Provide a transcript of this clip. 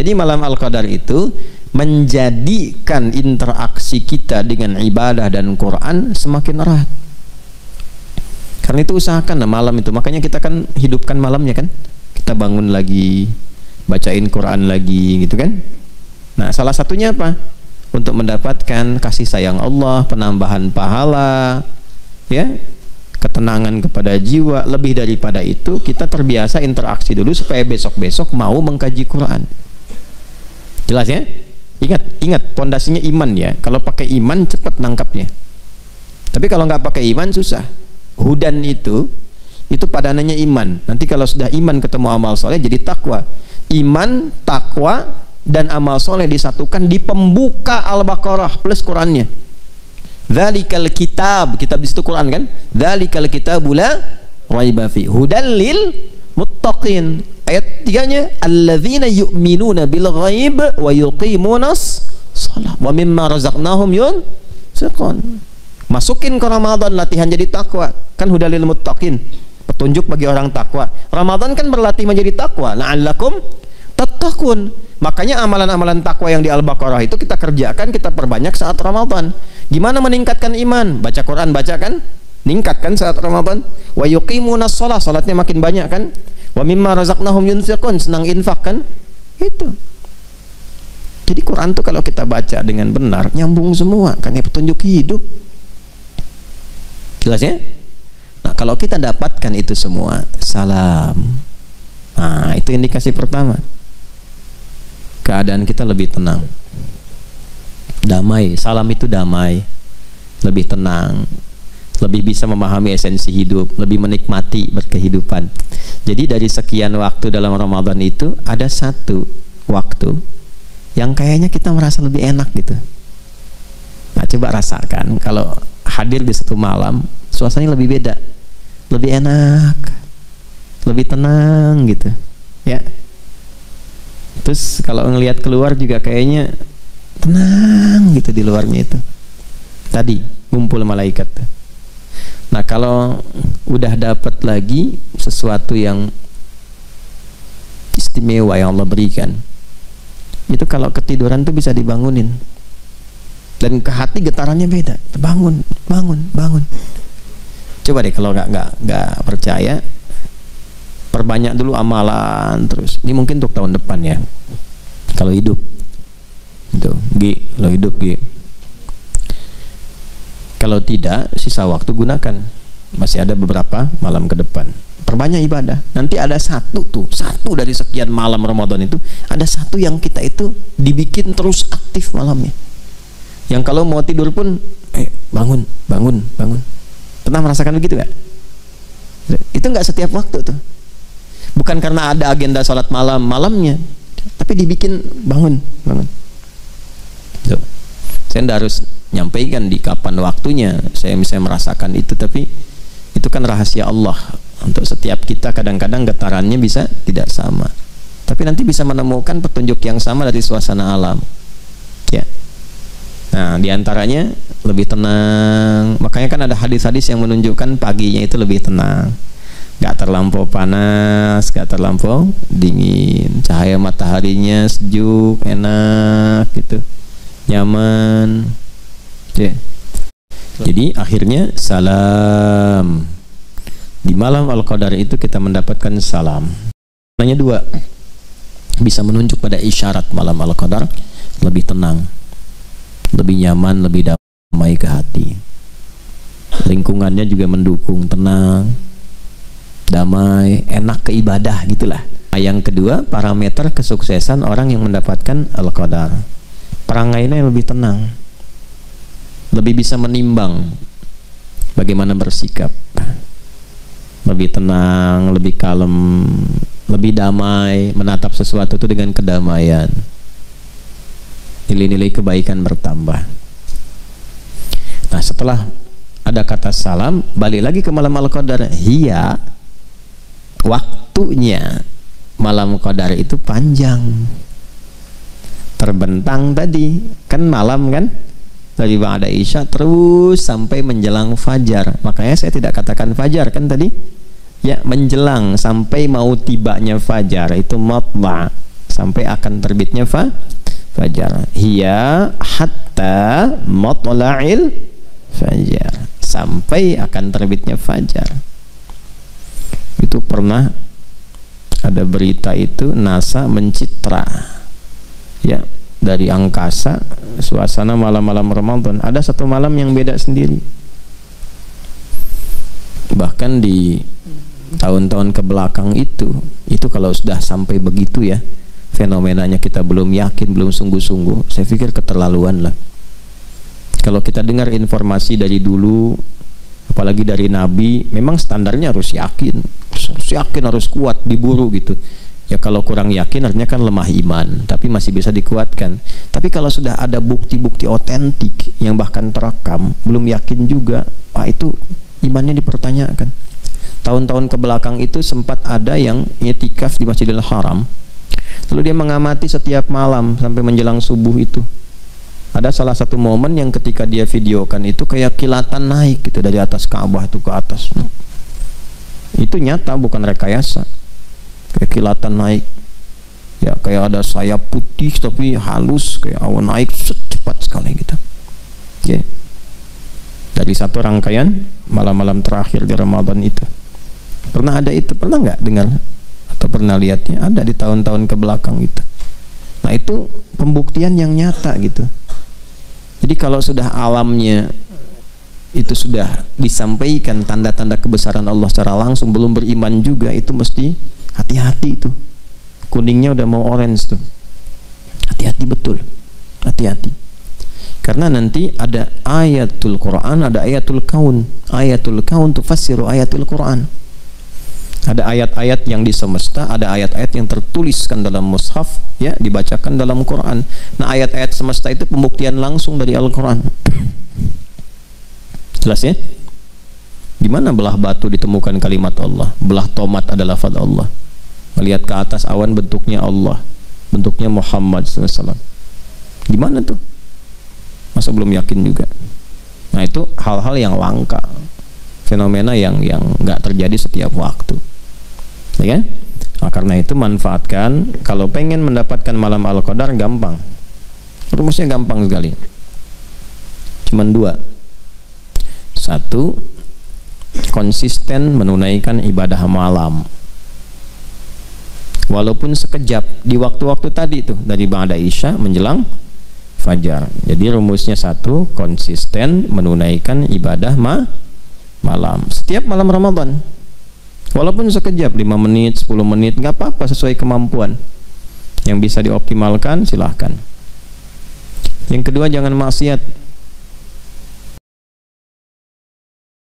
Jadi malam Al-Qadar itu menjadikan interaksi kita dengan ibadah dan Quran semakin erat. Karena itu usahakan malam itu, makanya kita kan hidupkan malamnya kan, kita bangun lagi, bacain Quran lagi gitu kan. Nah salah satunya apa? Untuk mendapatkan kasih sayang Allah, penambahan pahala, ya, ketenangan kepada jiwa. Lebih daripada itu, kita terbiasa interaksi dulu supaya besok-besok mau mengkaji Quran. Jelas ya? Ingat pondasinya iman ya. Kalau pakai iman cepat nangkapnya. Tapi kalau nggak pakai iman susah. Hudan itu padanannya iman. Nanti kalau sudah iman ketemu amal soleh jadi takwa. Iman, takwa dan amal soleh disatukan di pembuka Al-Baqarah plus Qurannya. Dzalikal kitab, kitab di situ Quran kan? Dzalikal kitabu la raiba fi hudal lil muttaqin. Ayat 3-nya alladzina yu'minuna bil ghaib wa yuqimunas shalah wa mimma razaqnahum yunfiqun. Masukin ke Ramadan latihan jadi takwa. Kan hudal lil muttaqin, petunjuk bagi orang takwa. Ramadan kan berlatih menjadi takwa, la'allakum tattaqun. Makanya amalan-amalan takwa yang di Al-Baqarah itu kita kerjakan, kita perbanyak saat Ramadan. Gimana meningkatkan iman? Baca Quran, baca kan? Meningkatkan saat Ramadan. Wa yuqimunas shalah, salatnya makin banyak kan? Wa mimma razaqnahum yunfiqun, senang infak kan? Itu. Jadi Quran tuh kalau kita baca dengan benar nyambung semua, kan ya, petunjuk hidup. Jelas ya? Nah, kalau kita dapatkan itu semua, salam. Nah, itu indikasi pertama. Keadaan kita lebih tenang, damai. Salam itu damai, lebih tenang, lebih bisa memahami esensi hidup, lebih menikmati berkehidupan. Jadi dari sekian waktu dalam Ramadan itu ada satu waktu yang kayaknya kita merasa lebih enak gitu. Nah coba rasakan kalau hadir di satu malam, suasananya lebih beda, lebih enak, lebih tenang gitu ya. Terus kalau ngelihat keluar juga kayaknya tenang gitu di luarnya itu. Tadi ngumpul malaikat. Nah kalau udah dapat lagi sesuatu yang istimewa yang Allah berikan, itu kalau ketiduran tuh bisa dibangunin. Dan ke hati getarannya beda. Bangun, bangun, bangun. Coba deh kalau nggak percaya, perbanyak dulu amalan terus. Ini mungkin untuk tahun depan ya. Kalau hidup, itu, kalau hidup, kalau tidak, sisa waktu gunakan. Masih ada beberapa malam ke depan. Perbanyak ibadah. Nanti ada satu dari sekian malam Ramadan itu, ada satu yang kita itu dibikin terus aktif malamnya. Yang kalau mau tidur pun, bangun, bangun, bangun. Pernah merasakan begitu nggak? Itu nggak setiap waktu tuh. Bukan karena ada agenda sholat malamnya, tapi dibikin bangun, bangun. Tuh. Saya tidak harus nyampaikan di kapan waktunya saya misalnya merasakan itu, tapi itu kan rahasia Allah. Untuk setiap kita kadang-kadang getarannya bisa tidak sama, tapi nanti bisa menemukan petunjuk yang sama dari suasana alam. Ya. Nah, diantaranya lebih tenang. Makanya kan ada hadis-hadis yang menunjukkan paginya itu lebih tenang. Gak terlampau panas, gak terlampau dingin, cahaya mataharinya sejuk, enak gitu, nyaman ya. Jadi akhirnya salam. Di malam Al-Qadar itu kita mendapatkan salam. Nanya dua, bisa menunjuk pada isyarat malam Al-Qadar lebih tenang, lebih nyaman, lebih damai ke hati. Lingkungannya juga mendukung, tenang, damai, enak ke ibadah gitulah. Yang kedua, parameter kesuksesan orang yang mendapatkan Al-Qadar, perangainya lebih tenang, lebih bisa menimbang bagaimana bersikap, lebih tenang, lebih kalem, lebih damai, menatap sesuatu itu dengan kedamaian, nilai-nilai kebaikan bertambah. Nah setelah ada kata salam, balik lagi ke malam Al-Qadar. Hiya, waktunya malam Qadar itu panjang, terbentang tadi kan malam kan, dari ba'da isya terus sampai menjelang fajar. Makanya saya tidak katakan fajar kan tadi ya, menjelang sampai mau tibanya fajar itu matla, sampai akan terbitnya fajar. Hiya hatta matla'il fajar, sampai akan terbitnya fajar. Itu pernah ada berita itu, NASA mencitra ya dari angkasa suasana malam-malam Ramadan. Ada satu malam yang beda sendiri. Bahkan di tahun-tahun ke belakang itu kalau sudah sampai begitu ya fenomenanya, kita belum yakin, belum sungguh-sungguh, saya pikir keterlaluan lah. Kalau kita dengar informasi dari dulu, apalagi dari Nabi, memang standarnya harus yakin, harus kuat, diburu gitu ya. Kalau kurang yakin artinya kan lemah iman, tapi masih bisa dikuatkan. Tapi kalau sudah ada bukti-bukti otentik yang bahkan terekam, belum yakin juga, itu imannya dipertanyakan. Tahun-tahun ke belakang itu sempat ada yang i'tikaf di Masjidil Haram, lalu dia mengamati setiap malam sampai menjelang subuh itu. Ada salah satu momen yang ketika dia videokan itu kayak kilatan naik gitu dari atas Ka'bah itu ke atas. Itu nyata, bukan rekayasa. Kayak kilatan naik ya, kayak ada sayap putih tapi halus, kayak awan naik cepat sekali gitu ya. Dari satu rangkaian malam-malam terakhir di Ramadan itu pernah ada itu. Pernah nggak dengar atau pernah lihatnya? Ada di tahun-tahun ke belakang itu. Nah itu pembuktian yang nyata gitu. Jadi kalau sudah alamnya itu sudah disampaikan tanda-tanda kebesaran Allah secara langsung, belum beriman juga, itu mesti hati-hati. Itu kuningnya udah mau orange tuh, hati-hati betul, hati-hati. Karena nanti ada ayatul Quran, ada ayatul kaun. Ayatul kaun tufassiru ayatul Quran. Ada ayat-ayat yang di semesta, ada ayat-ayat yang tertuliskan dalam mushaf ya, dibacakan dalam Quran. Nah ayat-ayat semesta itu pembuktian langsung dari Al-Quran. Jelas ya? Di mana belah batu ditemukan kalimat Allah, belah tomat adalah lafaz Allah. Melihat ke atas awan bentuknya Allah, bentuknya Muhammad SAW. Di mana tuh? Masa belum yakin juga? Nah itu hal-hal yang langka, fenomena yang nggak terjadi setiap waktu, ya kan? Nah, karena itu manfaatkan. Kalau pengen mendapatkan malam Al-Qadar gampang, rumusnya gampang sekali. Cuman dua. Satu, konsisten menunaikan ibadah malam, walaupun sekejap di waktu-waktu tadi itu, dari ba'da isya menjelang fajar. Jadi rumusnya satu, konsisten menunaikan ibadah malam setiap malam Ramadan, walaupun sekejap, 5 menit, 10 menit, nggak apa-apa, sesuai kemampuan. Yang bisa dioptimalkan silahkan. Yang kedua, jangan maksiat.